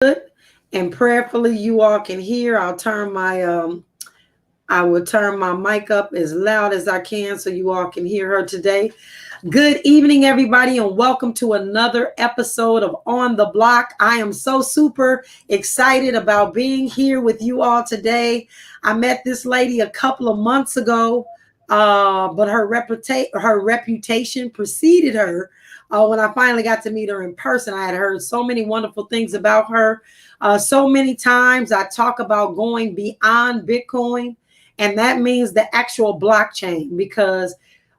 good and prayerfully you all can hear. I will turn my mic up as loud as I can so you all can hear her today. Good evening, everybody, and welcome to another episode of On the Block. I am so super excited about being here with you all today. I met this lady a couple of months ago, but her reputation preceded her. When I finally got to meet her in person, I had heard so many wonderful things about her. So many times I talk about going beyond Bitcoin, and that means the actual blockchain, because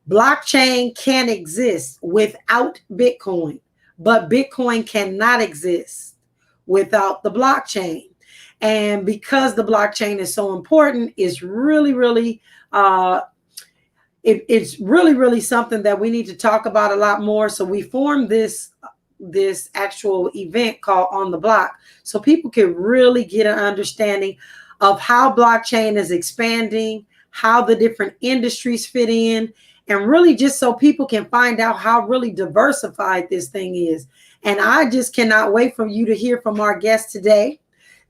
blockchain can exist without Bitcoin, but Bitcoin cannot exist without the blockchain. And because the blockchain is so important, it's really really something that we need to talk about a lot more. So we formed this actual event called On the Block so people can really get an understanding of how blockchain is expanding, how the different industries fit in, and really just so people can find out how really diversified this thing is. And I just cannot wait for you to hear from our guest today.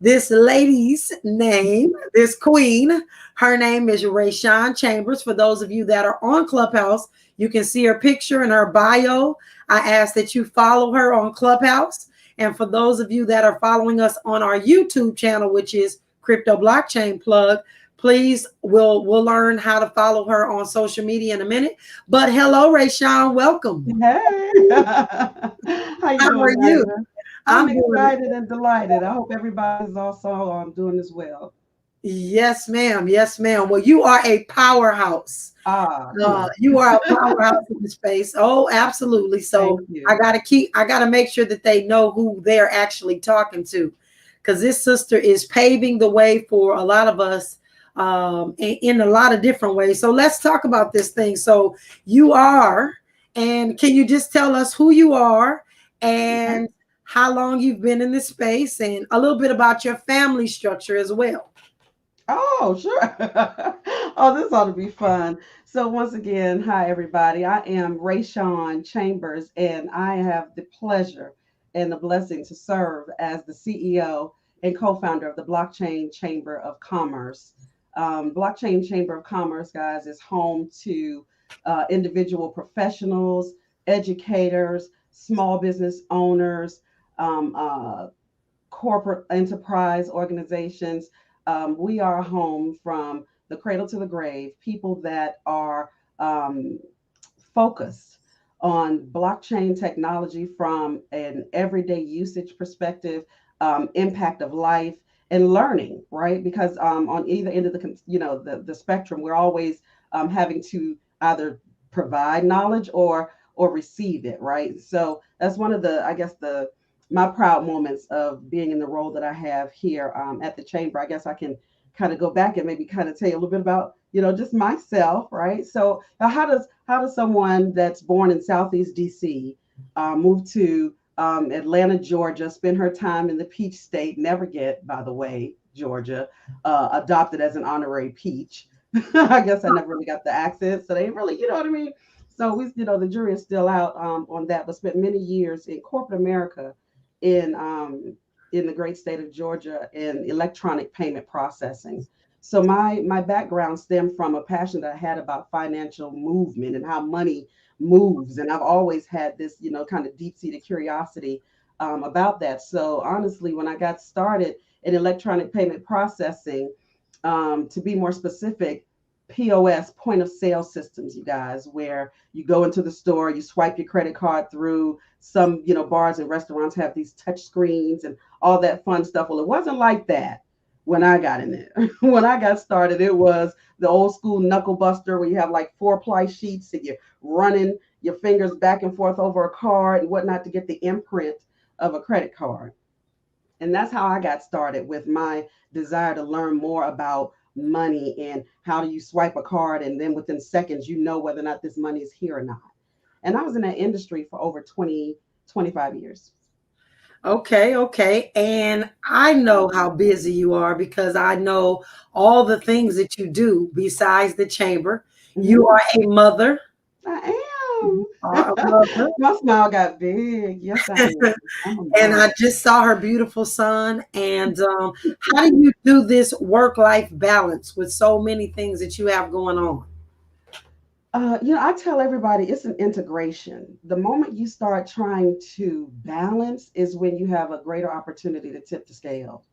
This lady's name, this queen, her name is Rayshoun Chambers. For those of you that are on Clubhouse, you can see her picture in her bio. I ask that you follow her on Clubhouse. And for those of you that are following us on our YouTube channel, which is Crypto Blockchain Plug, please, we'll learn how to follow her on social media in a minute. But hello, Rayshoun, welcome. Hey, How are you? I'm excited and delighted. I hope everybody's also doing as well. Yes, ma'am. Yes, ma'am. Well, you are a powerhouse. You are a powerhouse in the space. Oh, absolutely. So I gotta make sure that they know who they're actually talking to, because this sister is paving the way for a lot of us in a lot of different ways. So let's talk about this thing. So and can you just tell us who you are and how long you've been in this space and a little bit about your family structure as well? Oh, sure. Oh, this ought to be fun. So once again, hi everybody. I am Rayshoun Chambers, and I have the pleasure and the blessing to serve as the CEO and co-founder of the Blockchain Chamber of Commerce. Blockchain Chamber of Commerce, guys, is home to individual professionals, educators, small business owners, um, uh, corporate enterprise organizations. We are home from the cradle to the grave, people that are focused on blockchain technology from an everyday usage perspective, impact of life, and learning, right? Because on either end of the spectrum, we're always having to either provide knowledge or receive it, right? So that's one of the, I guess, the my proud moments of being in the role that I have here at the chamber. I guess I can kind of go back and maybe kind of tell you a little bit about, just myself, right? So how does someone that's born in Southeast DC move to Atlanta, Georgia, spend her time in the Peach State, never get, by the way, Georgia, adopted as an honorary Peach. I guess I never really got the accent, so they ain't really, you know what I mean? So the jury is still out on that, but spent many years in corporate America in the great state of Georgia in electronic payment processing. So my background stemmed from a passion that I had about financial movement and how money moves, and I've always had this kind of deep seated curiosity about that. So honestly, when I got started in electronic payment processing, to be more specific, POS, point of sale systems, you guys, where you go into the store, you swipe your credit card through. Some, bars and restaurants have these touch screens and all that fun stuff. Well, it wasn't like that when I got in there. When I got started, it was the old school knuckle buster where you have like 4-ply sheets and you're running your fingers back and forth over a card and whatnot to get the imprint of a credit card. And that's how I got started with my desire to learn more about money and how do you swipe a card and then within seconds you know whether or not this money is here or not. And I was in that industry for over 25 years. Okay. And I know how busy you are because I know all the things that you do besides the chamber. You are a mother. I am. I love her. My smile got big. Yes, I am. I'm a And mom. I just saw her beautiful son. And how do you do this work-life balance with so many things that you have going on? I tell everybody it's an integration. The moment you start trying to balance is when you have a greater opportunity to tip the scale.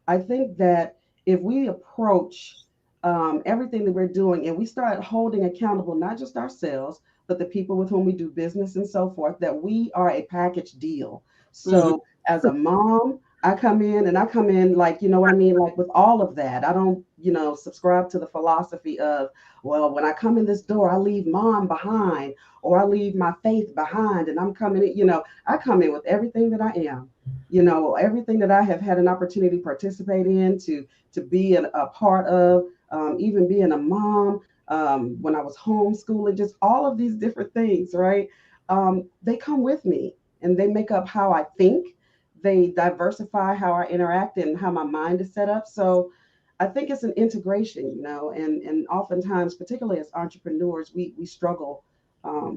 I think that if we approach everything that we're doing and we start holding accountable not just ourselves, but the people with whom we do business and so forth, that we are a package deal. Mhm. So as a mom, I come in like, you know what I mean? Like with all of that, I don't, subscribe to the philosophy of, well, when I come in this door, I leave mom behind or I leave my faith behind and I'm coming in, I come in with everything that I am, everything that I have had an opportunity to participate in, to be a part of, even being a mom, when I was homeschooling, just all of these different things, right? They come with me and they make up how I think. They diversify how I interact and how my mind is set up. So I think it's an integration, and oftentimes, particularly as entrepreneurs, we struggle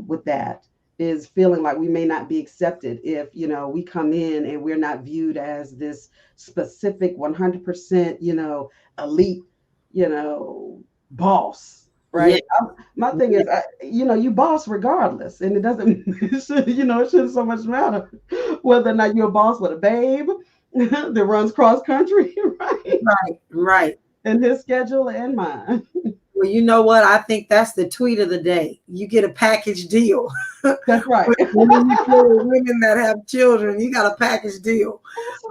with that, is feeling like we may not be accepted if we come in and we're not viewed as this specific 100% elite boss, Yeah. right? My thing is, you boss regardless, and it doesn't it shouldn't so much matter whether or not you're a boss with a babe that runs cross country, right? Right, right. And his schedule and mine. Well, you know what? I think that's the tweet of the day. You get a package deal. That's right. When you deal with women that have children, you got a package deal.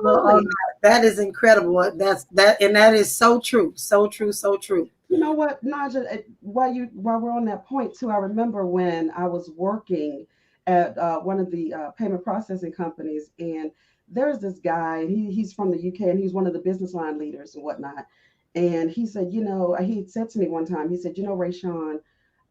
On Absolutely. that is incredible. And that is so true, so true, so true. You know what, Naja? While we're on that point too, I remember when I was working at one of the payment processing companies, and there's this guy. He's from the UK, and he's one of the business line leaders and whatnot. And he said, he said to me one time, he said, Rayshaun,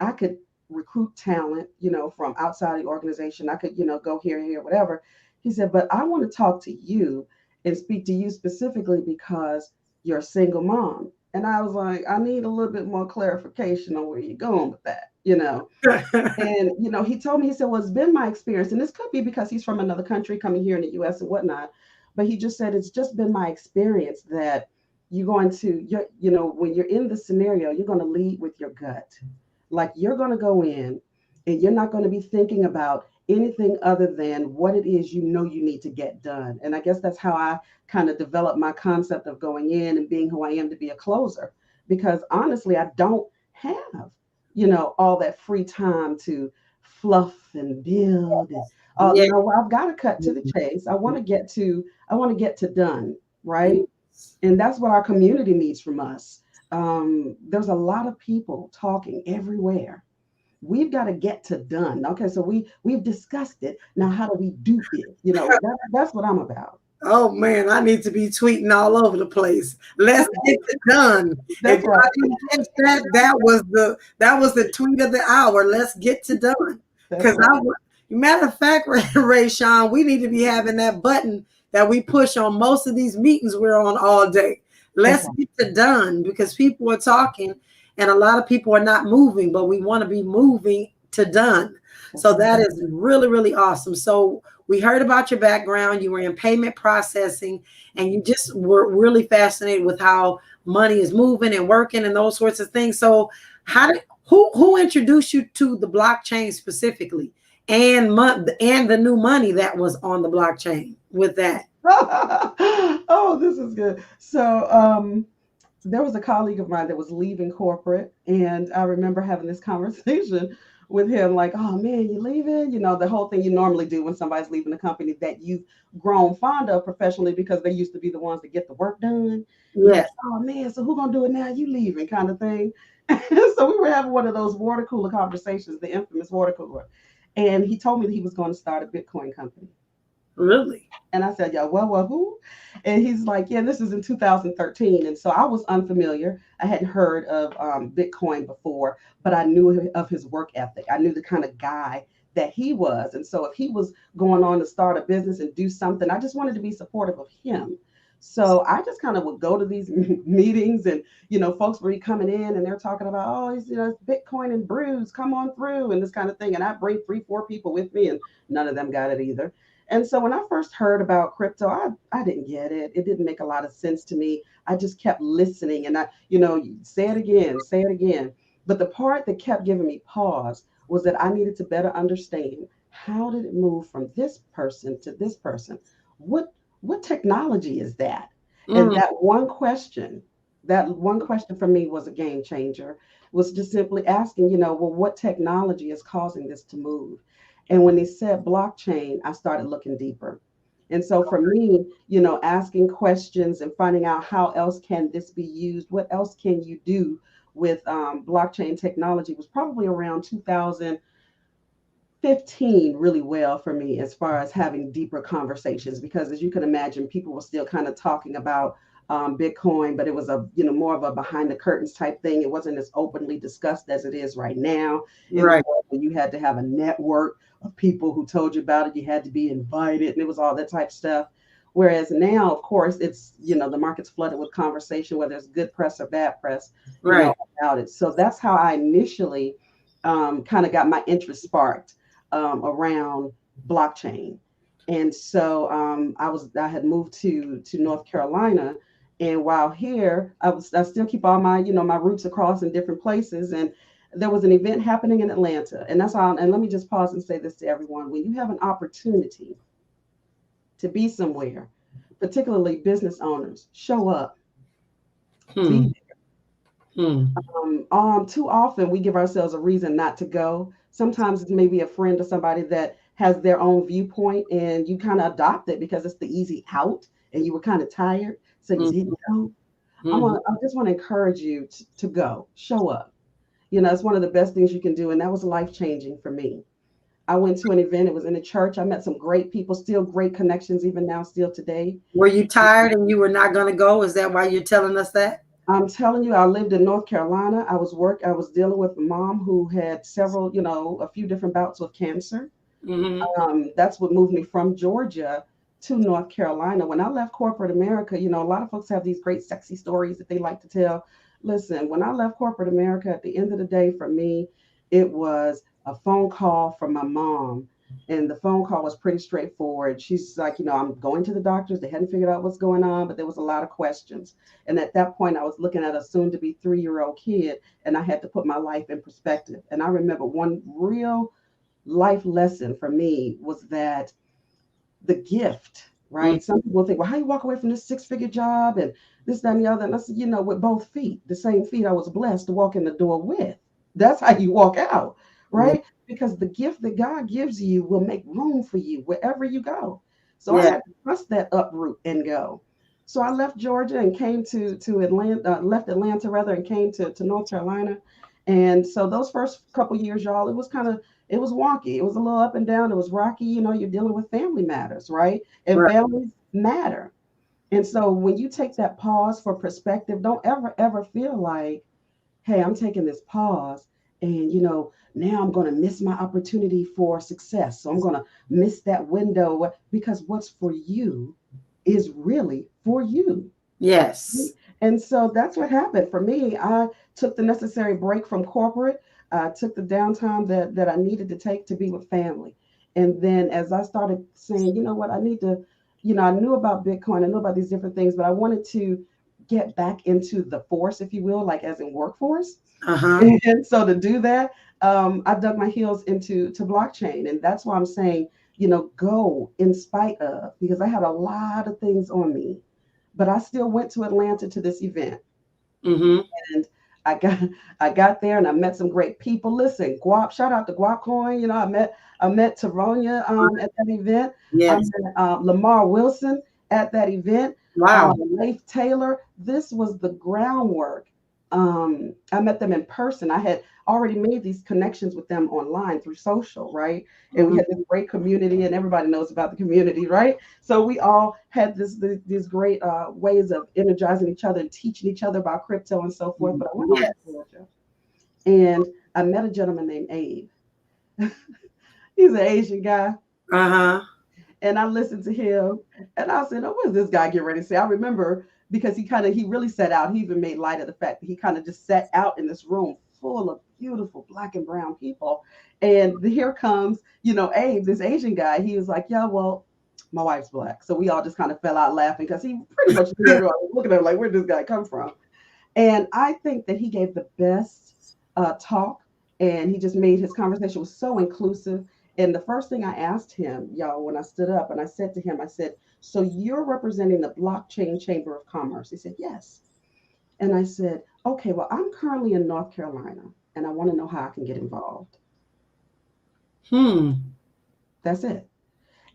I could recruit talent, from outside the organization. I could, go here, whatever. He said, but I want to talk to you and speak to you specifically because you're a single mom. And I was like, I need a little bit more clarification on where you're going with that. And, he told me, he said, well, it's been my experience. And this could be because he's from another country coming here in the US and whatnot. But he just said, it's just been my experience that when you're in the scenario, you're going to lead with your gut. Like you're going to go in and you're not going to be thinking about anything other than what it is you need to get done. And I guess that's how I kind of developed my concept of going in and being who I am to be a closer. Because honestly, I don't have, all that free time to fluff and build and Yeah. I've got to cut to the chase. I want to get to done, right? And that's what our community needs from us. There's a lot of people talking everywhere. We've got to get to done. Okay, so we've discussed it. Now, how do we do it? That's what I'm about. Oh man, I need to be tweeting all over the place. Let's get it done. If That's right. y'all didn't catch that, that was the tweet of the hour. Let's get to done. That's Because right. matter of fact, Rayshaun, we need to be having that button that we push on most of these meetings we're on all day. That's Let's right. get to done because people are talking and a lot of people are not moving, but we want to be moving to done. That's So right. that is really, really awesome. So we heard about your background. You were in payment processing and you just were really fascinated with how money is moving and working and those sorts of things. So who introduced you to the blockchain specifically and the new money that was on the blockchain with that? Oh, this is good. So, there was a colleague of mine that was leaving corporate, and I remember having this conversation with him, like, "Oh man, you leaving?" The whole thing you normally do when somebody's leaving a company that you've grown fond of professionally because they used to be the ones that get the work done. You're like, Yes. "Oh man, so who gonna do it now? You leaving?" kind of thing. So we were having one of those water cooler conversations, the infamous water cooler, and he told me that he was going to start a Bitcoin company. Really? And I said, yeah, well, who? And he's like, yeah, this is in 2013. And so I was unfamiliar. I hadn't heard of Bitcoin before, but I knew of his work ethic. I knew the kind of guy that he was. And so if he was going on to start a business and do something, I just wanted to be supportive of him. So I just kind of would go to these meetings, and folks would be coming in and they're talking about, oh, it's Bitcoin and brews, come on through, and this kind of thing. And I bring 3, 4 people with me, and none of them got it either. And so when I first heard about crypto, I didn't get it. It didn't make a lot of sense to me. I just kept listening, and say it again, say it again. But the part that kept giving me pause was that I needed to better understand, how did it move from this person to this person? What what technology is that? And Mm, that one question for me was a game changer. Was just simply asking, well, what technology is causing this to move? And when they said blockchain, I started looking deeper. And so for me, asking questions and finding out how else can this be used, what else can you do with blockchain technology, was probably around 2015 really well for me, as far as having deeper conversations, because as you can imagine, people were still kind of talking about Bitcoin, but it was a more of a behind the curtains type thing. It wasn't as openly discussed as it is right now. It was right, more when you had to have a network of people who told you about it. You had to be invited, and it was all that type of stuff. Whereas now, of course, it's the market's flooded with conversation, whether it's good press or bad press, right. about it. So that's how I initially kind of got my interest sparked around blockchain. And so I had moved to North Carolina, and while here I still keep all my my roots across in different places. And there was an event happening in Atlanta, and that's all. And let me just pause and say this to everyone: when you have an opportunity to be somewhere, particularly business owners, show up, Hmm. be Hmm. too often we give ourselves a reason not to go. Sometimes it's maybe a friend or somebody that has their own viewpoint, and you kind of adopt it because it's the easy out, and you were kind of tired, so you Hmm. didn't go. Hmm. I just want to encourage you to go, show up. It's one of the best things you can do, and that was life changing for me. I went to an event. It was in a church. I met some great people, still great connections, even now, still today. Were you tired and you were not going to go? Is that why you're telling us that? I'm telling you, I lived in North Carolina. I was dealing with a mom who had several, a few different bouts with cancer. Hmm. That's what moved me from Georgia to North Carolina. When I left corporate America, a lot of folks have these great, sexy stories that they like to tell. Listen, when I left corporate America, at the end of the day, for me, it was a phone call from my mom. And the phone call was pretty straightforward. She's like, I'm going to the doctors. They hadn't figured out what's going on, but there was a lot of questions. And at that point, I was looking at a soon to be 3-year-old kid, and I had to put my life in perspective. And I remember one real life lesson for me was that the gift, Hmm. right? Some people think, well, how you walk away from this 6-figure job and this, that, and the other? And I said, with both feet, the same feet I was blessed to walk in the door with. That's how you walk out, Hmm. right? Because the gift that God gives you will make room for you wherever you go. So I Yeah. had to trust that uproot and go. So I left Georgia and came to Atlanta, left Atlanta rather, and came to North Carolina. And so those first couple years, y'all, it was wonky. It was a little up and down. It was rocky. You're dealing with family matters, right? And Right. families matter. And so when you take that pause for perspective, don't ever, ever feel like, hey, I'm taking this pause, and now I'm going to miss my opportunity for success. So I'm going to miss that window, because what's for you is really for you. Yes. And so that's what happened for me. I took the necessary break from corporate. I took the downtime that I needed to take to be with family. And then as I started saying, you know what, I need to, I knew about Bitcoin, I knew about these different things, but I wanted to get back into the force, if you will, like as in workforce. Uh-huh. And so to do that, I dug my heels into blockchain. And that's why I'm saying, go in spite of, because I had a lot of things on me, but I still went to Atlanta to this event. Hmm. And I got I got there, and I met some great people. Listen, Guap, shout out to Guap Coin. I met Taronia at that event. I Yes. met Lamar Wilson at that event. Wow. Leif Taylor. This was the groundwork. I met them in person. I had already made these connections with them online through social, right? And we Hmm. had this great community, and everybody knows about the community, right? So we all had these great ways of energizing each other and teaching each other about crypto and so forth. But I went over Yes. to Georgia, and I met a gentleman named Abe. He's an Asian guy, Uh-huh. And I listened to him and I said, oh, what is this guy getting ready to say? I remember because he really set out. He even made light of the fact that he kind of just sat out in this room full of beautiful black and brown people. And here comes, Abe, this Asian guy. He was like, yeah, well, my wife's black. So we all just kind of fell out laughing because he pretty much knew everyone was looking at him like, where did this guy come from? And I think that he gave the best talk, and he just made his conversation was so inclusive. And the first thing I asked him, y'all, when I stood up and I said to him, I said, so you're representing the Blockchain Chamber of Commerce? He said, yes. And I said, okay, well, I'm currently in North Carolina and I want to know how I can get involved. Hmm. That's it.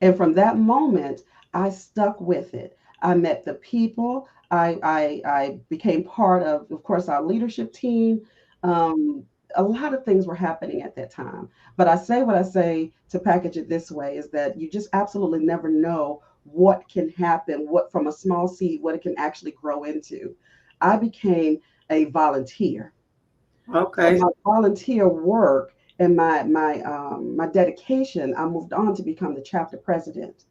And from that moment, I stuck with it. I met the people. I became part of course, our leadership team. Um, a lot of things were happening at that time. But I say what I say to package it this way is that you just absolutely never know what can happen, what from a small seed, what it can actually grow into. I became a volunteer. So Okay. my volunteer work and my dedication, I moved on to become the chapter president,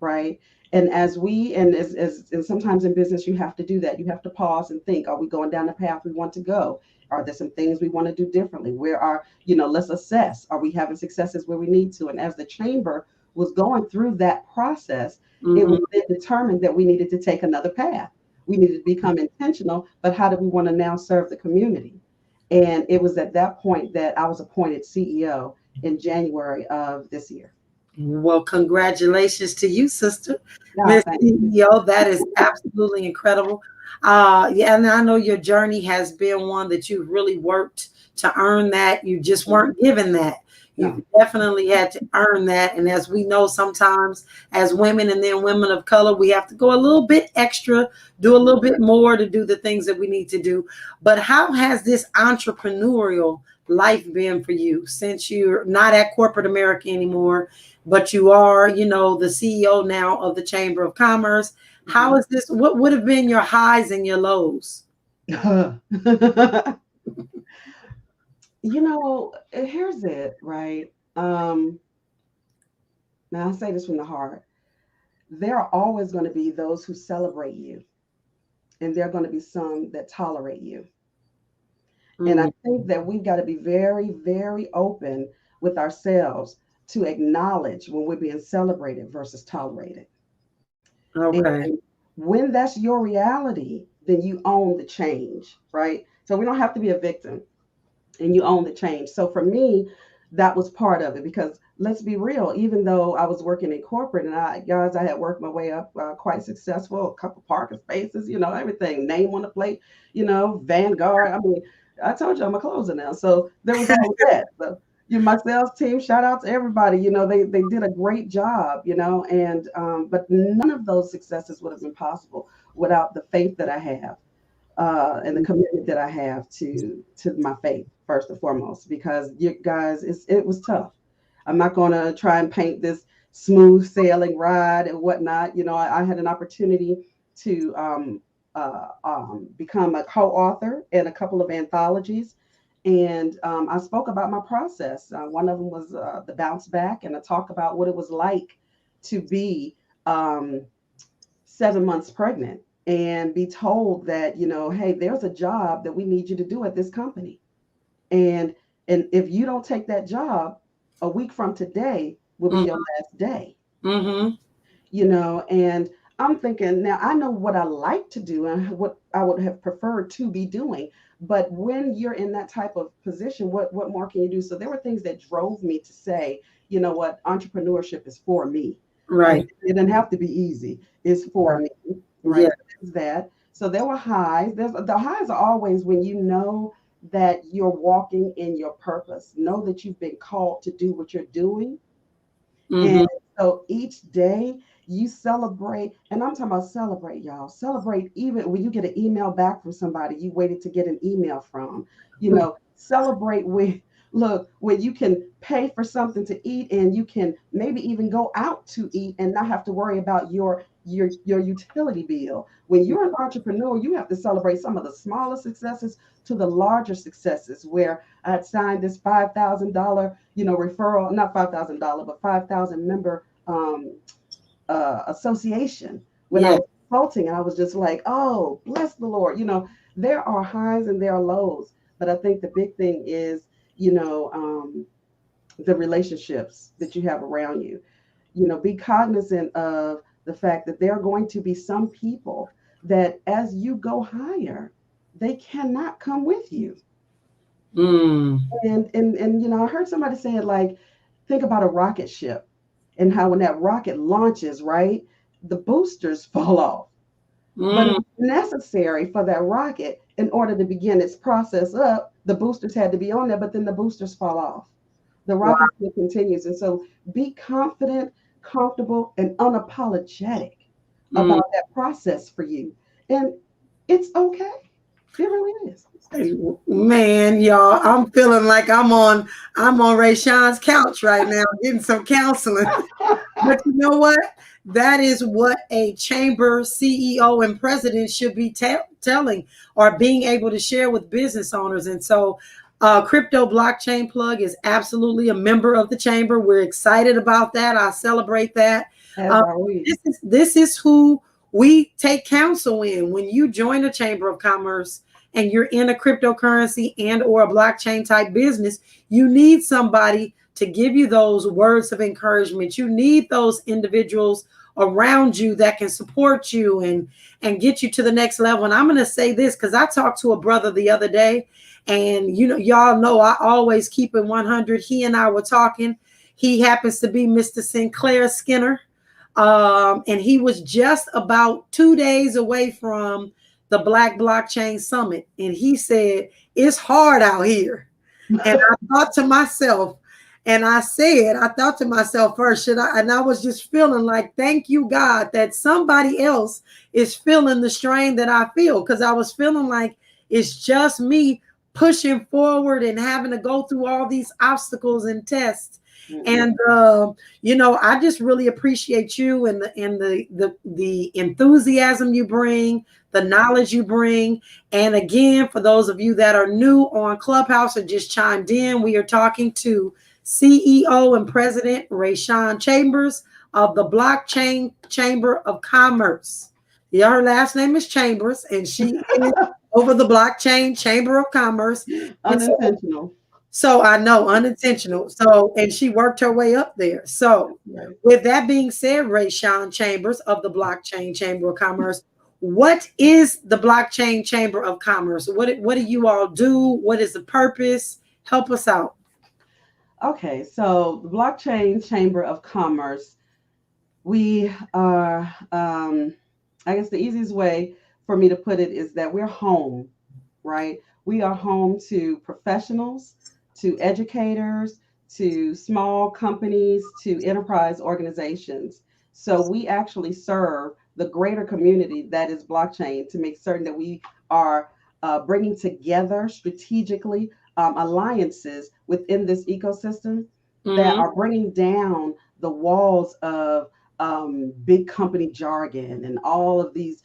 right? And and sometimes in business you have to do that. You have to pause and think: Are we going down the path we want to go? Are there some things we want to do differently? Where are let's assess: Are we having successes where we need to? And as the chamber was going through that process, it was Hmm. then determined that we needed to take another path. We needed to become intentional, but how do we want to now serve the community? And it was at that point that I was appointed CEO in January of this year. Well, congratulations to you, sister, Yeah, Miss thank you. CEO. That is absolutely incredible. Yeah, and I know your journey has been one that you've really worked to earn that. You just weren't given that. You've No. definitely had to earn that. And as we know, sometimes as women and then women of color, we have to go a little bit extra, do a little bit more to do the things that we need to do. But how has this entrepreneurial life been for you since you're not at corporate America anymore? But you are, the CEO now of the Chamber of Commerce. How Mhm. is this? What would have been your highs and your lows? Here's it, right? Now I say this from the heart. There are always going to be those who celebrate you, and there are going to be some that tolerate you. And I Mm, think that we've got to be very, very open with ourselves to acknowledge when we're being celebrated versus tolerated. okay. And when that's your reality, then you own the change, right? So we don't have to be a victim, and you own the change. So for me, that was part of it because let's be real, even though I was working in corporate and I had worked my way up quite successful, a couple parking spaces, everything, name on the plate, Vanguard. I mean, I told you I'm a closer now. So there was all of that. So my sales team, shout out to everybody, they did a great job, and but none of those successes would have been possible without the faith that I have and the commitment that I have to my faith first and foremost. Because you guys, it was tough. I'm not going to try and paint this smooth sailing ride and whatnot. I had an opportunity to become a co-author in a couple of anthologies. And I spoke about my process. One of them was the bounce back, and I talk about what it was like to be um, 7 months pregnant and be told that, hey, there's a job that we need you to do at this company. And if you don't take that job, a week from today will be your last day. Mm-hmm. And I'm thinking now I know what I like to do and what I would have preferred to be doing. But when you're in that type of position, what more can you do? So there were things that drove me to say, you know what, entrepreneurship is for me. And Right. it didn't have to be easy. It's for Right. me, Yeah. right? There's that. So there were highs. The highs are always when you know that you're walking in your purpose. Know that you've been called to do what you're doing, and Mm-hmm. so each day you celebrate, and I'm talking about celebrate, y'all. Celebrate even when you get an email back from somebody you waited to get an email from. Celebrate with look when you can pay for something to eat and you can maybe even go out to eat and not have to worry about your utility bill. When you're an entrepreneur, you have to celebrate some of the smaller successes to the larger successes where I had signed this $5,000, referral, not $5,000, but 5,000 member association when I Yeah. was consulting, and I was just like, oh, bless the Lord. There are highs and there are lows, but I think the big thing is, the relationships that you have around you. Be cognizant of the fact that there are going to be some people that as you go higher, they cannot come with you. Mm. And I heard somebody say it like, think about a rocket ship and how when that rocket launches, right, the boosters fall off. But Mm. it's necessary for that rocket in order to begin its process up. The boosters had to be on there, but then the boosters fall off. The Wow. rocket still continues. And so be confident, comfortable, and unapologetic Mm. about that process for you. And it's okay. It really is. Man, y'all, I'm feeling like I'm on Rayshawn's couch right now, getting some counseling. But you know what? That is what a chamber CEO and president should be telling or being able to share with business owners. And so, Crypto Blockchain Plug is absolutely a member of the chamber. We're excited about that. I celebrate that. As Uh, are we. this is who we take counsel in. When you join a chamber of commerce and you're in a cryptocurrency and or a blockchain type business, you need somebody to give you those words of encouragement. You need those individuals around you that can support you and get you to the next level. And I'm going to say this because I talked to a brother the other day, and y'all know I always keep it 100. He and I were talking. He happens to be Mr. Sinclair Skinner. And he was just about 2 days away from the Black Blockchain Summit. And he said, it's hard out here. And I thought to myself, and I thought to myself first, should I? And I was just feeling like, thank you, God, that somebody else is feeling the strain that I feel. Because I was feeling like it's just me pushing forward and having to go through all these obstacles and tests. Mm-mm. And I just really appreciate you and the enthusiasm you bring, the knowledge you bring. And again, for those of you that are new on Clubhouse or just chimed in, we are talking to CEO and President Rayshoun Chambers of the Blockchain Chamber of Commerce. Yeah, her last name is Chambers, and she is over the Blockchain Chamber of Commerce. And Unintentional. so I know unintentional. So, and she worked her way up there. So, Right. with that being said, Rayshoun Chambers of the Blockchain Chamber of Commerce, what is the Blockchain Chamber of Commerce? What do you all do? What is the purpose? Help us out. Okay, so the Blockchain Chamber of Commerce, we are, I guess the easiest way for me to put it is that we're home, right? We are home to professionals, to educators, to small companies, to enterprise organizations. So we actually serve the greater community that is blockchain to make certain that we are bringing together strategically alliances within this ecosystem that Mm-hmm. are bringing down the walls of big company jargon and all of these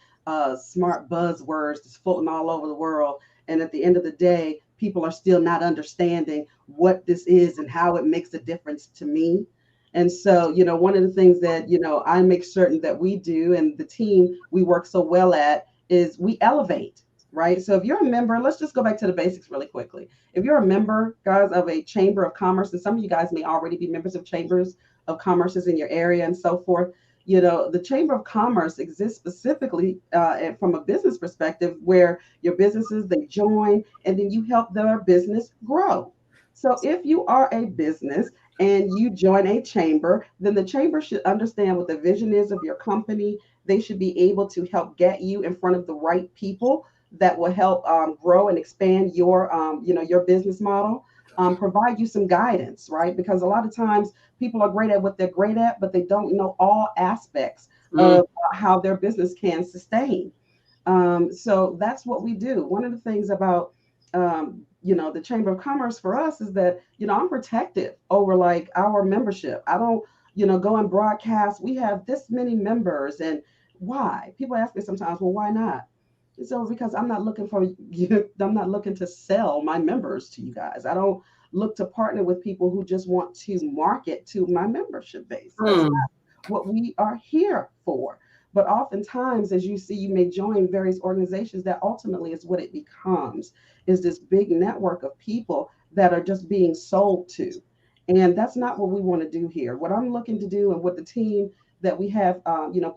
smart buzzwords that's floating all over the world. And at the end of the day, people are still not understanding what this is and how it makes a difference to me. And so, one of the things that, I make certain that we do and the team we work so well at is we elevate, right? So if you're a member, let's just go back to the basics really quickly. If you're a member, guys, of a chamber of commerce, and some of you guys may already be members of chambers of commerces in your area and so forth, the Chamber of Commerce exists specifically from a business perspective where your businesses, they join and then you help their business grow. So if you are a business and you join a chamber, then the chamber should understand what the vision is of your company. They should be able to help get you in front of the right people that will help grow and expand your business model. Provide you some guidance, right? Because a lot of times people are great at what they're great at, but they don't know all aspects Mm. of how their business can sustain. So that's what we do. One of the things about the Chamber of Commerce for us is that I'm protective over like our membership. I don't go and broadcast. We have this many members, and why? People ask me sometimes, well, why not? So because I'm not looking for you, I'm not looking to sell my members to you guys. I don't look to partner with people who just want to market to my membership base. That's Mm. what we are here for. But oftentimes, as you see, you may join various organizations that ultimately is what it becomes, is this big network of people that are just being sold to. And that's not what we want to do here. What I'm looking to do and what the team that we have,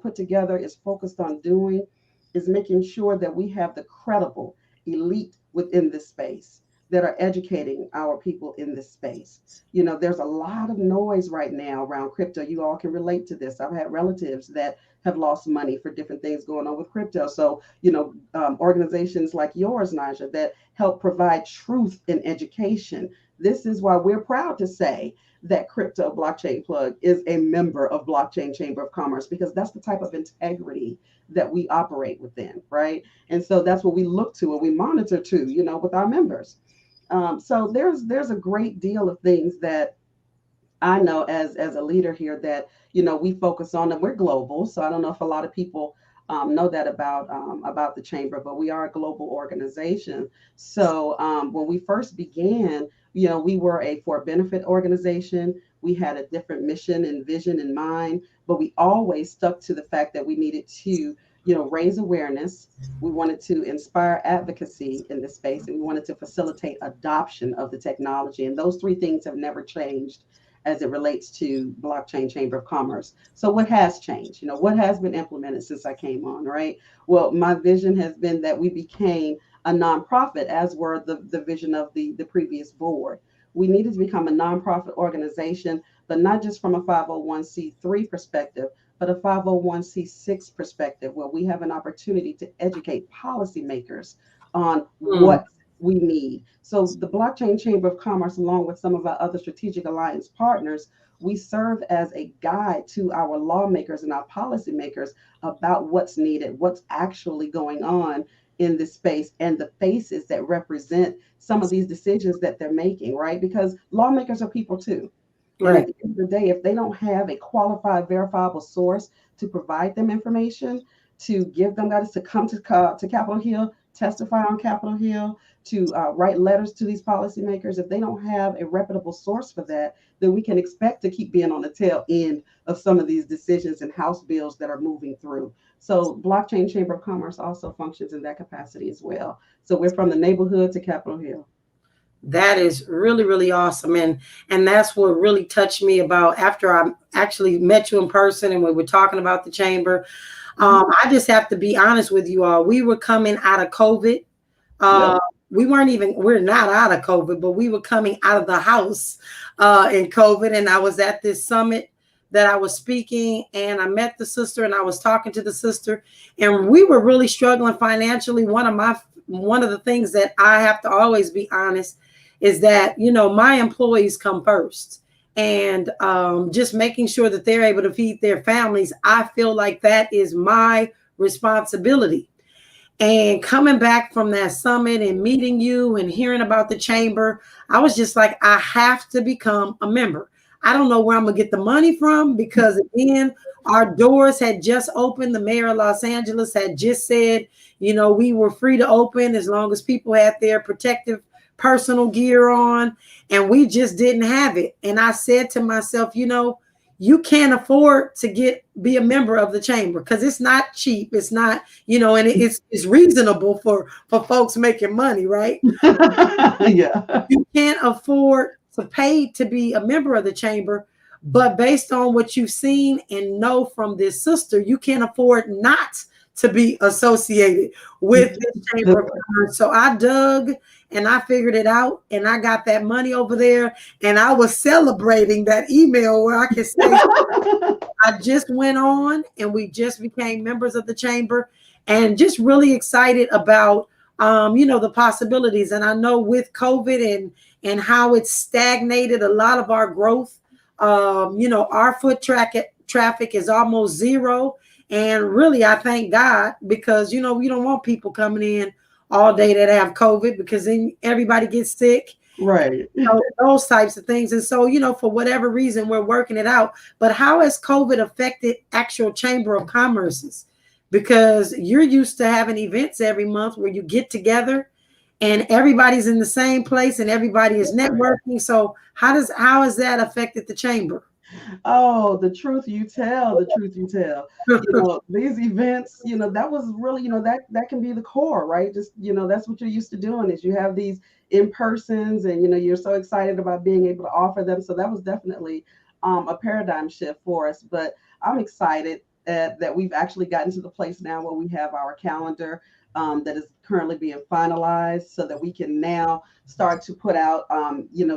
put together is focused on doing is making sure that we have the credible elite within this space that are educating our people in this space. There's a lot of noise right now around crypto. You all can relate to this. I've had relatives that have lost money for different things going on with crypto. So, organizations like yours, Najah, that help provide truth in education. This is why we're proud to say that Crypto Blockchain Plug is a member of Blockchain Chamber of Commerce, because that's the type of integrity that we operate within, right? And so that's what we look to and we monitor to, with our members. So there's a great deal of things that I know as a leader here that we focus on, and we're global. So I don't know if a lot of people know that about the chamber, but we are a global organization. So when we first began, we were a for benefit organization. We had a different mission and vision in mind, but we always stuck to the fact that we needed to raise awareness. We wanted to inspire advocacy in this space, and we wanted to facilitate adoption of the technology. And those three things have never changed as it relates to Blockchain Chamber of Commerce. So what has changed? What has been implemented since I came on, right? Well, my vision has been that we became a nonprofit, as were the vision of the previous board. We needed to become a nonprofit organization, but not just from a 501c3 perspective, but a 501c6 perspective, where we have an opportunity to educate policymakers on what we need. So the Blockchain Chamber of Commerce, along with some of our other strategic alliance partners, we serve as a guide to our lawmakers and our policymakers about what's needed, what's actually going on in this space, and the faces that represent some of these decisions that they're making, right? Because lawmakers are people too. And at Right. the end of the day, if they don't have a qualified, verifiable source to provide them information, to give them guidance, to come to Capitol Hill, testify on Capitol Hill, to write letters to these policymakers, if they don't have a reputable source for that, then we can expect to keep being on the tail end of some of these decisions and House bills that are moving through. So Blockchain Chamber of Commerce also functions in that capacity as well. So we're from the neighborhood to Capitol Hill. That is really, really awesome. And that's what really touched me about after I actually met you in person and we were talking about the chamber. I just have to be honest with you all. We were coming out of COVID. Uh, Yep. we're not out of COVID, but we were coming out of the house in COVID. And I was at this summit that I was speaking, and I met the sister and I was talking to the sister, and we were really struggling financially. One of the things that I have to always be honest is that, my employees come first, and just making sure that they're able to feed their families. I feel like that is my responsibility. And coming back from that summit and meeting you and hearing about the chamber, I was just like, I have to become a member. I don't know where I'm going to get the money from, because again, our doors had just opened. The mayor of Los Angeles had just said, we were free to open as long as people had their protective personal gear on, and we just didn't have it. And I said to myself, you can't afford to be a member of the chamber, because it's not cheap. It's not, and it's reasonable for folks making money, right? Yeah. You can't afford to pay to be a member of the chamber, but based on what you've seen and know from this sister, you can't afford not to be associated with this chamber of commerce. So I dug and I figured it out, and I got that money over there, and I was celebrating that email where I could say I just went on and we just became members of the chamber, and just really excited about the possibilities. And I know with COVID and how it's stagnated a lot of our growth, our traffic is almost zero. And really, I thank God, because we don't want people coming in all day that have COVID, because then everybody gets sick. Right. Those types of things. And so, for whatever reason, we're working it out. But how has COVID affected actual Chamber of Commerce's? Because you're used to having events every month where you get together and everybody's in the same place and everybody is networking. So how has that affected the chamber? Oh, the truth you tell, the truth you tell. These events, that was really, that can be the core, right? Just, that's what you're used to doing is you have these in persons and, you're so excited about being able to offer them. So that was definitely a paradigm shift for us. But I'm excited that we've actually gotten to the place now where we have our calendar that is currently being finalized so that we can now start to put out,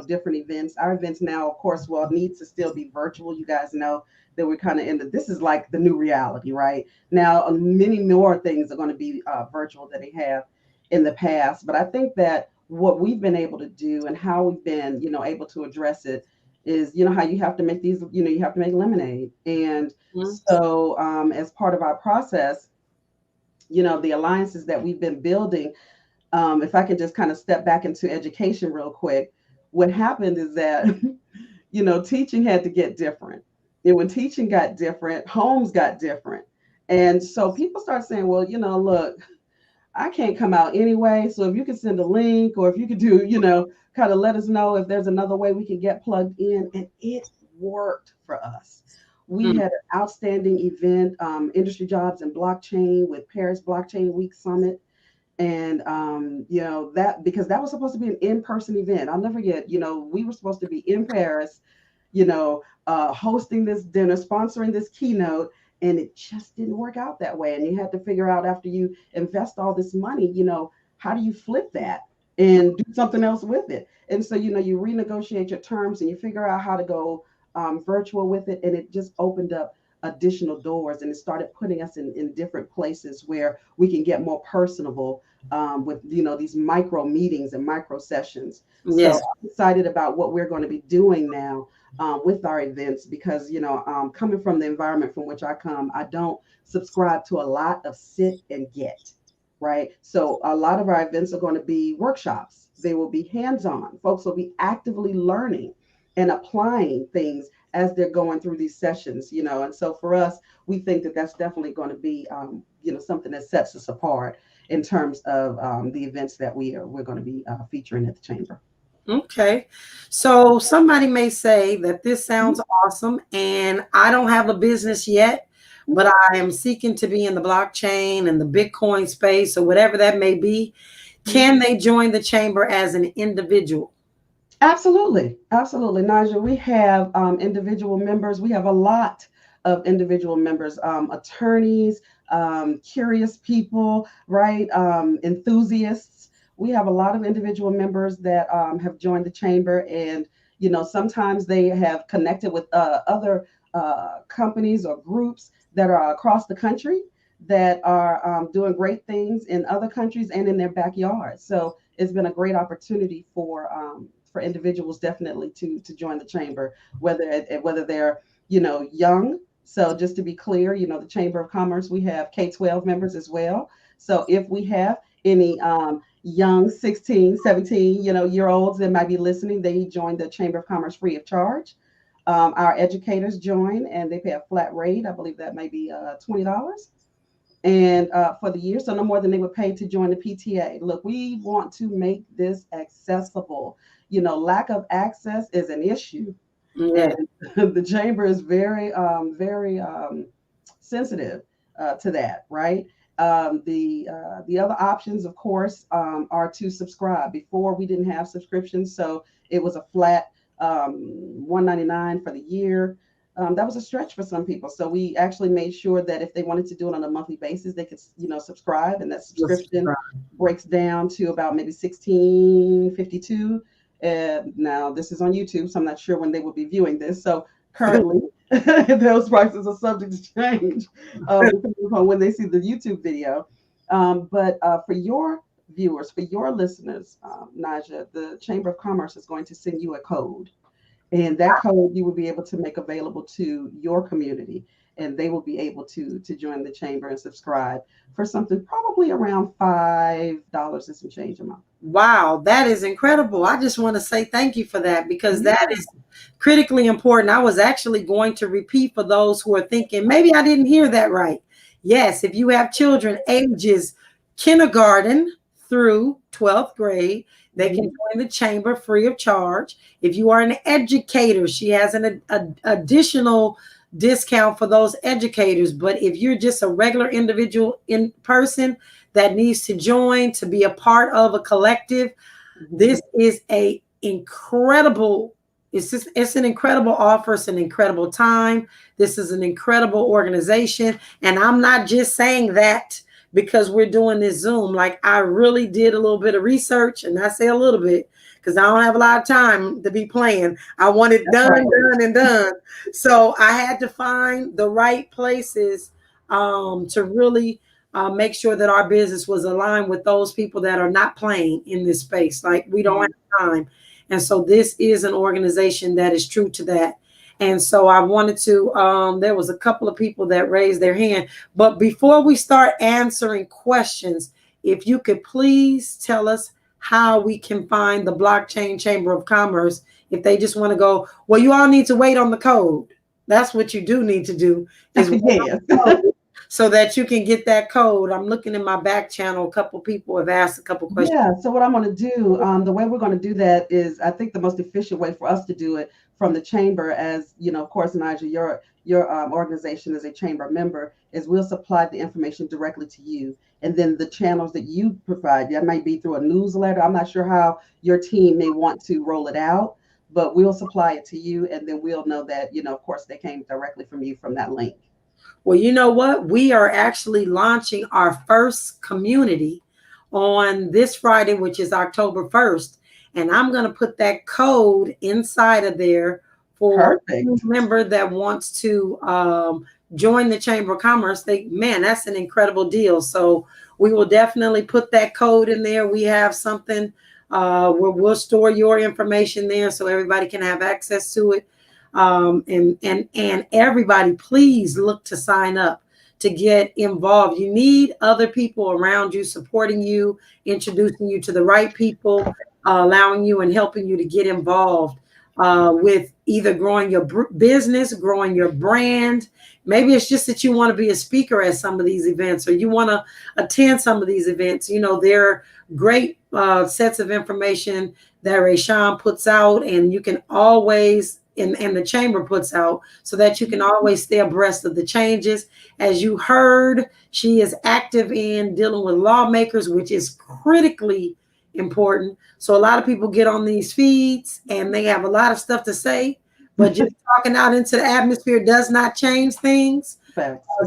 different events. Our events now, of course, will need to still be virtual. You guys know that we're kind of this is like the new reality, right? Now, many more things are going to be virtual than they have in the past. But I think that what we've been able to do and how we've been, able to address it is, how you have to make these, you have to make lemonade. And Mhm. so, as part of our process, the alliances that we've been building, if I can just kind of step back into education real quick, what happened is that, teaching had to get different. And when teaching got different, homes got different. And so people start saying, well, look, I can't come out anyway. So if you could send a link or if you could do, kind of let us know if there's another way we can get plugged in. And it worked for us. We had an outstanding event, Industry Jobs and Blockchain with Paris Blockchain Week Summit. And that because that was supposed to be an in-person event. I'll never forget, we were supposed to be in Paris, hosting this dinner, sponsoring this keynote, and it just didn't work out that way. And you had to figure out after you invest all this money, how do you flip that and do something else with it? And so, you renegotiate your terms and you figure out how to go virtual with it. And it just opened up additional doors and it started putting us in different places where we can get more personable with these micro meetings and micro sessions. So Yes. I'm excited about what we're going to be doing now with our events because coming from the environment from which I come, I don't subscribe to a lot of sit and get, right? So a lot of our events are going to be workshops. They will be hands-on. Folks will be actively learning and applying things as they're going through these sessions, and so for us, we think that that's definitely going to be, something that sets us apart in terms of the events that we're going to be featuring at the chamber. Okay. So somebody may say that this sounds awesome and I don't have a business yet, but I am seeking to be in the blockchain and the Bitcoin space or whatever that may be. Can they join the chamber as an individual? Absolutely, absolutely, Najah. We have individual members. We have a lot of individual members, attorneys, curious people, right? Enthusiasts. We have a lot of individual members that have joined the chamber, and sometimes they have connected with other companies or groups that are across the country that are doing great things in other countries and in their backyard. So it's been a great opportunity for individuals definitely to join the chamber, whether they're young. So just to be clear, the Chamber of Commerce, we have K-12 members as well. So if we have any young 16, 17, year olds that might be listening, they join the Chamber of Commerce free of charge. Our educators join and they pay a flat rate. I believe that may be $20 and for the year, so no more than they would pay to join the PTA. Look, we want to make this accessible. Lack of access is an issue, Yeah. and the chamber is very sensitive to that, right? The other options, of course, are to subscribe. Before we didn't have subscriptions, so it was a flat $199 for the year. That was a stretch for some people. So we actually made sure that if they wanted to do it on a monthly basis, they could, subscribe, and that subscription breaks down to about maybe 16.52. And now this is on YouTube, so I'm not sure when they will be viewing this. So currently, those prices are subject to change depending upon when they see the YouTube video. But for your viewers, for your listeners, Najah, the Chamber of Commerce is going to send you a code. And that code you will be able to make available to your community, and they will be able to join the chamber and subscribe for something probably around $5 and some change a month. Wow, that is incredible. I just want to say thank you for that because that Yeah. is critically important. I was actually going to repeat for those who are thinking, maybe I didn't hear that right. Yes, if you have children ages kindergarten through 12th grade, They can join the chamber free of charge. If you are an educator, she has an additional discount for those educators. But if you're just a regular individual in person that needs to join to be a part of a collective, this is a incredible, it's an incredible offer. It's an incredible time. This is an incredible organization. And I'm not just saying that because we're doing this Zoom. Like, I really did a little bit of research, and I say a little bit because I don't have a lot of time to be playing. I want it done, done, and done. So I had to find the right places to really make sure that our business was aligned with those people that are not playing in this space. Like, we don't have time. And so this is an organization that is true to that. And so I wanted to, there was a couple of people that raised their hand. But before we start answering questions, if you could please tell us how we can find the Blockchain Chamber of Commerce. If they just want to go, well, you all need to wait on the code. That's what you do need to do, is so that you can get that code. I'm looking in my back channel. A couple people have asked a couple questions. Yeah. So what I'm going to do, the way we're going to do that is, I think the most efficient way for us to do it from the chamber, as you know, of course, Najah, your organization is a chamber member, is we'll supply the information directly to you, and then the channels that you provide, that might be through a newsletter. I'm not sure how your team may want to roll it out, but we'll supply it to you, and then we'll know that, of course, they came directly from you from that link. Well, you know what? We are actually launching our first community on this Friday, which is October 1st. And I'm going to put that code inside of there for a member that wants to join the Chamber of Commerce. Man, that's an incredible deal. So we will definitely put that code in there. We have something where we'll store your information there so everybody can have access to it. And everybody, please look to sign up to get involved. You need other people around you supporting you, introducing you to the right people, allowing you and helping you to get involved with either growing your business, growing your brand. Maybe it's just that you want to be a speaker at some of these events, or you want to attend some of these events. There are great sets of information that Rayshoun puts out, and you can always and the chamber puts out, so that you can always stay abreast of the changes. As you heard, she is active in dealing with lawmakers, which is critically important. So a lot of people get on these feeds and they have a lot of stuff to say, but just talking out into the atmosphere does not change things.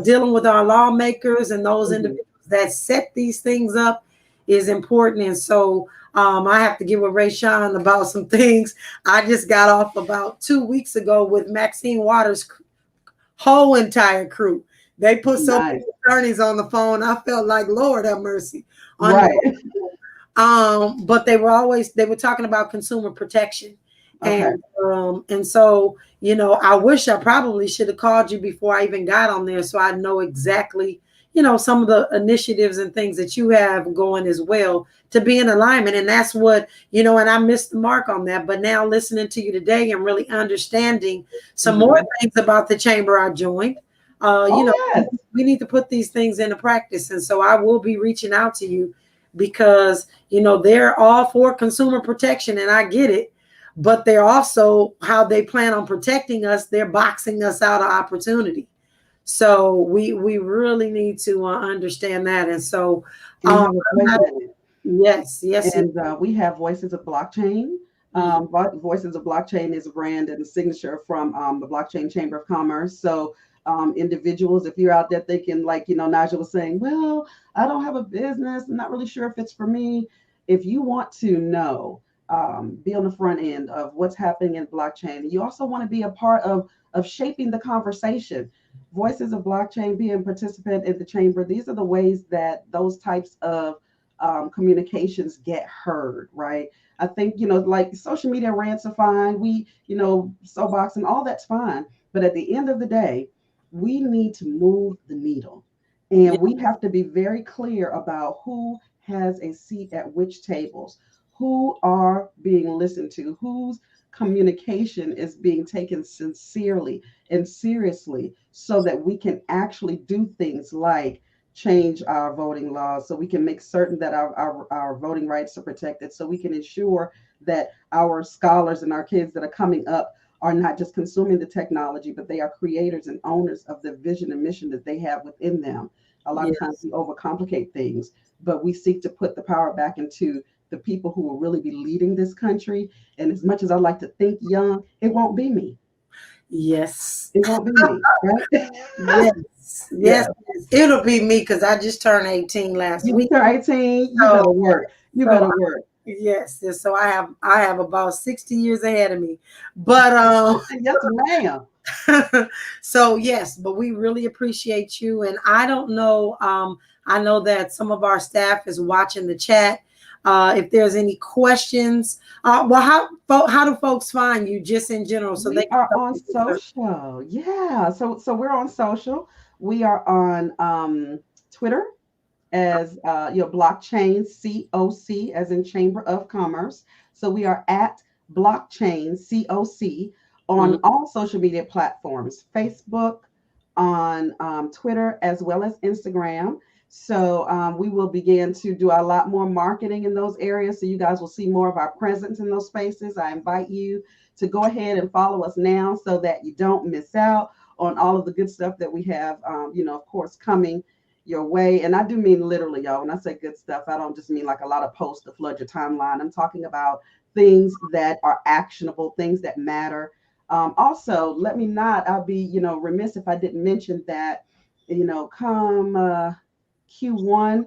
Dealing with our lawmakers and those individuals that set these things up is important. And so I have to get with Rayshoun about some things. I just got off about 2 weeks ago with Maxine Waters' whole entire crew. They put so many attorneys on the phone. I felt like, Lord have mercy. But they were talking about consumer protection. And so, I wish I probably should have called you before I even got on there, so I know exactly, some of the initiatives and things that you have going as well, to be in alignment. And that's what, and I missed the mark on that. But now listening to you today and really understanding some more things about the chamber I joined, we need to put these things into practice. And so I will be reaching out to you because, they're all for consumer protection, and I get it. But they're also, how they plan on protecting us, they're boxing us out of opportunity. So we really need to understand that. And so, yes. And we have Voices of Blockchain. Voices of Blockchain is a brand and a signature from the Blockchain Chamber of Commerce. So individuals, if you're out there thinking, like, Najah was saying, well, I don't have a business, I'm not really sure if it's for me. If you want to know, be on the front end of what's happening in blockchain, you also want to be a part of shaping the conversation. Voices of Blockchain, being a participant in the chamber, these are the ways that those types of communications get heard, right? I think, like social media rants are fine. We, soapbox and all that's fine. But at the end of the day, we need to move the needle. And we have to be very clear about who has a seat at which tables, who are being listened to, whose communication is being taken sincerely and seriously, so that we can actually do things like change our voting laws so we can make certain that our voting rights are protected, so we can ensure that our scholars and our kids that are coming up are not just consuming the technology, but they are creators and owners of the vision and mission that they have within them. A lot of times Yes. we overcomplicate things, but we seek to put the power back into the people who will really be leading this country. And as much as I like to think young, it won't be me. Yes. It won't be me, right? Yes. Yes. Yeah. Yes. It'll be me because I just turned 18 last You week. just turned 18, you So, better work. You so better work. yes. Yes. So I have about 60 years ahead of me. But Yes, ma'am. so yes, but we really appreciate you. And I don't know, I know that some of our staff is watching the chat. If there's any questions, well, how do folks find you just in general so they We can are go on and research? social. Yeah. So we're on social. We are on Twitter as your blockchain COC as in Chamber of Commerce. So we are at blockchain COC on Mhm. all social media platforms, Facebook, on Twitter, as well as Instagram. So we will begin to do a lot more marketing in those areas. So you guys will see more of our presence in those spaces. I invite you to go ahead and follow us now so that you don't miss out on all of the good stuff that we have, of course, coming your way. And I do mean literally, y'all. When I say good stuff, I don't just mean like a lot of posts to flood your timeline. I'm talking about things that are actionable, things that matter. Also, let me not, I'll be, remiss if I didn't mention that, come Q1,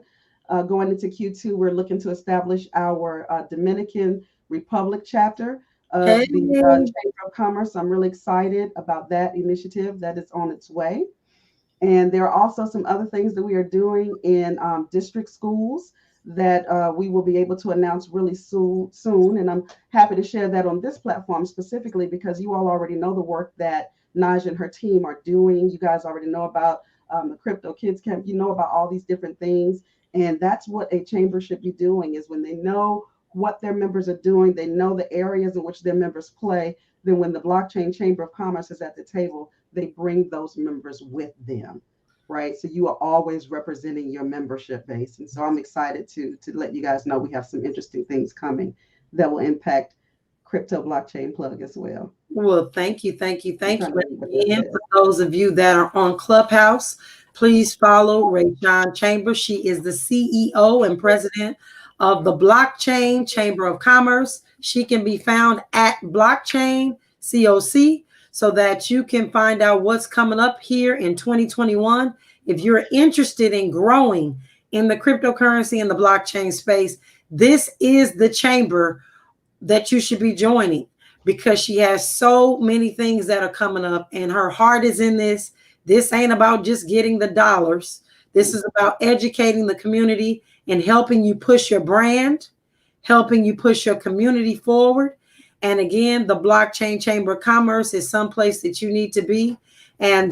going into Q2, we're looking to establish our Dominican Republic chapter Hey, of the Chamber of Commerce. I'm really excited about that initiative that is on its way. And there are also some other things that we are doing in district schools that we will be able to announce really soon. And I'm happy to share that on this platform specifically because you all already know the work that Najah and her team are doing. You guys already know about the Crypto Kids Camp. You know about all these different things. And that's what a chamber should be doing is when they know what their members are doing, they know the areas in which their members play, then when the Blockchain Chamber of Commerce is at the table, they bring those members with them, right? So you are always representing your membership base. And so I'm excited to let you guys know we have some interesting things coming that will impact crypto blockchain plug as well. well, thank you, thank you, I'm thank trying you. to read what And that again, says. for those of you that are on Clubhouse, please follow Rayshoun Chambers. She is the CEO and president of the Blockchain Chamber of Commerce. She can be found at Blockchain COC so that you can find out what's coming up here in 2021. If you're interested in growing in the cryptocurrency and the blockchain space, this is the chamber that you should be joining because she has so many things that are coming up and her heart is in this. This ain't about just getting the dollars. This is about educating the community and helping you push your brand, helping you push your community forward. And again, the Blockchain Chamber of Commerce is someplace that you need to be. And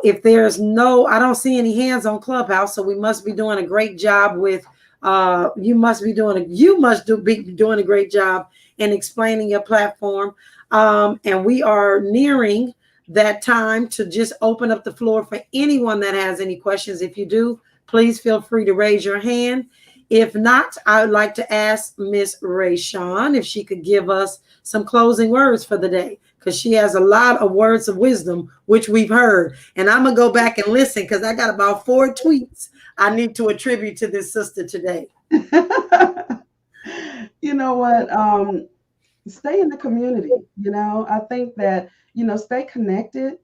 if there's no, I don't see any hands on Clubhouse, so we must be doing a great job with. Be doing a great job in explaining your platform. And we are nearing that time to just open up the floor for anyone that has any questions. If you do, please feel free to raise your hand. If not, I would like to ask Miss Rayshoun if she could give us some closing words for the day because she has a lot of words of wisdom, which we've heard. And I'm going to go back and listen because I got about 4 tweets I need to attribute to this sister today. You know what? Stay in the community. I think that stay connected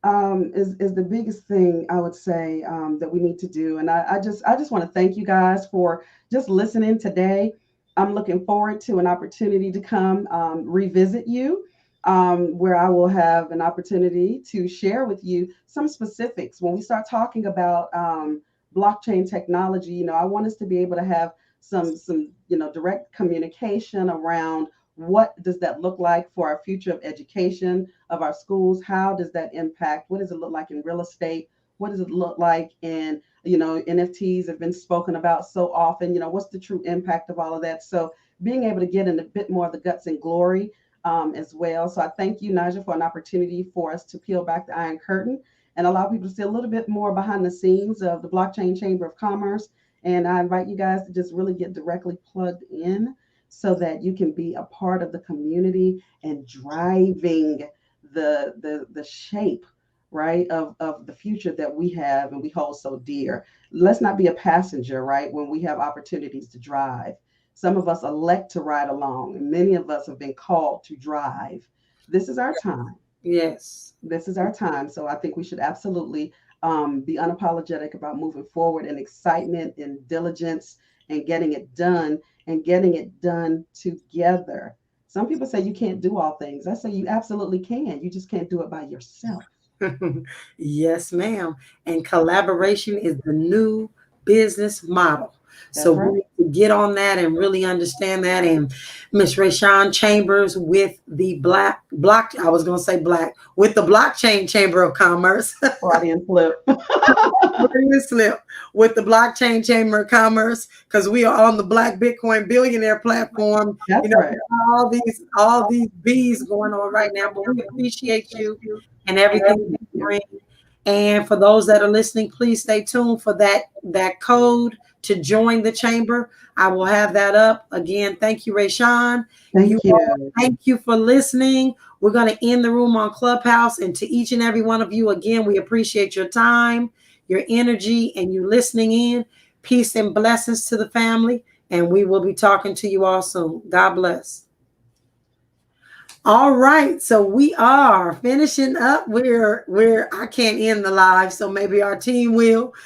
is the biggest thing I would say that we need to do. And I just want to thank you guys for just listening today. I'm looking forward to an opportunity to come revisit you, where I will have an opportunity to share with you some specifics when we start talking about blockchain technology. I want us to be able to have some direct communication around what does that look like for our future of education of our schools. How does that impact? What does it look like in real estate? What does it look like in NFTs have been spoken about so often. What's the true impact of all of that? So being able to get in a bit more of the guts and glory as well. So I thank you, Najah, for an opportunity for us to peel back the Iron Curtain. and allow people to see a little bit more behind the scenes of the Blockchain Chamber of Commerce. And I invite you guys to just really get directly plugged in so that you can be a part of the community and driving the shape, right, of the future that we have and we hold so dear. Let's not be a passenger, right, when we have opportunities to drive. Some of us elect to ride along, and many of us have been called to drive. This is our time. Yes. This is our time. So I think we should absolutely be unapologetic about moving forward in excitement and diligence and getting it done together. Some people say you can't do all things. I say you absolutely can. You just can't do it by yourself. Yes, ma'am. And collaboration is the new business model. So That's we right. need to get on that and really understand that. And Miss Rayshoun Chambers with the I was gonna say black, with the blockchain chamber of commerce. Freudian slip. Freudian slip, with the blockchain chamber of commerce, because we are on the Black Bitcoin billionaire platform. You That's know, right. all these bees going on right now, but we appreciate you and everything Thank you you. bring. And for those that are listening, please stay tuned for that code to join the chamber. I will have that up again. Thank you, Rayshawn. You Thank all, you. thank you for listening. We're going to end the room on Clubhouse, and to each and every one of you, again, we appreciate your time, your energy, and you listening in. Peace and blessings to the family, and we will be talking to you all soon. God bless. All right, so we are finishing up. We're I can't end the live, so maybe our team will.